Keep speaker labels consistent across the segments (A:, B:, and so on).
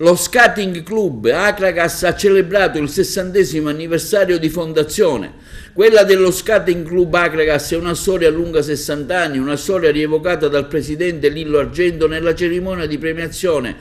A: Lo Skating Club Acragas ha celebrato il 60° anniversario di fondazione. Quella dello Skating Club Acragas è una storia lunga 60 anni, una storia rievocata dal presidente Lillo Argento nella cerimonia di premiazione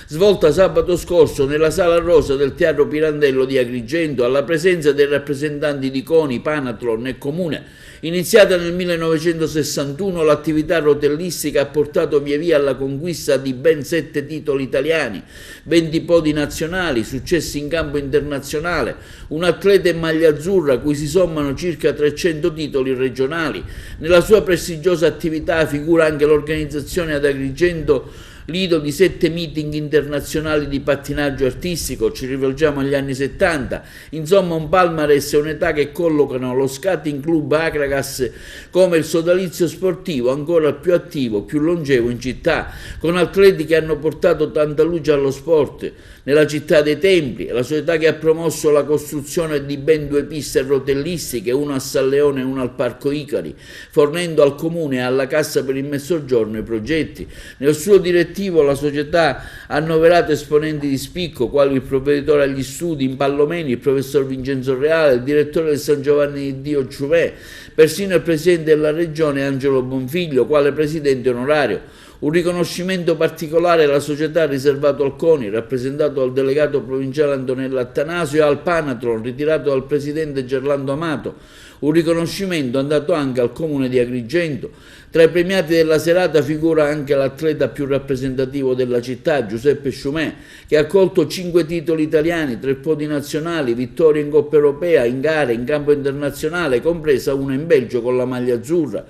A: svolta sabato scorso nella Sala Rosa del Teatro Pirandello di Agrigento alla presenza dei rappresentanti di CONI, Panathlon e Comune. Iniziata nel 1961, l'attività rotellistica ha portato via via alla conquista di ben 7 titoli italiani, 20 podi nazionali, successi in campo internazionale, un atleta in maglia azzurra a cui si sommano circa 300 titoli regionali. Nella sua prestigiosa attività figura anche l'organizzazione ad Agrigento lido di 7 meeting internazionali di pattinaggio artistico, ci rivolgiamo agli anni 70, insomma un palmarès e un'età che collocano lo Skating Club Acragas come il sodalizio sportivo ancora più attivo, più longevo in città, con atleti che hanno portato tanta luce allo sport. Nella città dei templi, la società che ha promosso la costruzione di ben 2 piste rotellistiche, una a San Leone e una al Parco Icari, fornendo al Comune e alla Cassa per il Mezzogiorno i progetti. Nel suo direttivo la società ha annoverato esponenti di spicco, quali il provveditore agli studi in Pallomeni, il professor Vincenzo Reale, il direttore del San Giovanni di Dio Ciumè, persino il presidente della regione Angelo Bonfiglio, quale presidente onorario. Un riconoscimento particolare alla società riservato al CONI, rappresentato dal delegato provinciale Antonello Attanasio, e al Panathlon, ritirato dal presidente Gerlando Amato. Un riconoscimento andato anche al comune di Agrigento. Tra i premiati della serata figura anche l'atleta più rappresentativo della città, Giuseppe Sciumè, che ha colto 5 titoli italiani, 3 podi nazionali, vittorie in Coppa Europea, in gare, in campo internazionale, compresa una in Belgio con la maglia azzurra.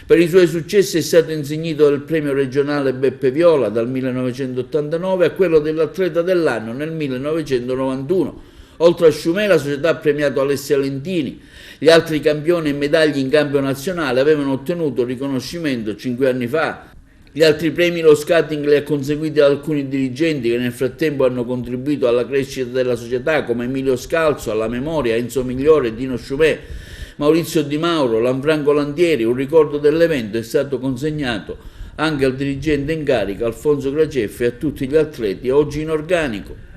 A: Per i suoi successi è stato insignito del premio regionale Beppe Viola dal 1989 a quello dell'atleta dell'anno nel 1991. Oltre a Sciumè, la società ha premiato Alessia Lentini. Gli altri campioni e medaglie in campo nazionale avevano ottenuto riconoscimento 5 anni fa. Gli altri premi lo skating li ha conseguiti da alcuni dirigenti che nel frattempo hanno contribuito alla crescita della società, come Emilio Scalzo, alla memoria, Enzo Migliore e Dino Sciumè, Maurizio Di Mauro, Lanfranco Lantieri. Un ricordo dell'evento è stato consegnato anche al dirigente in carica Alfonso Craceffi e a tutti gli atleti oggi in organico.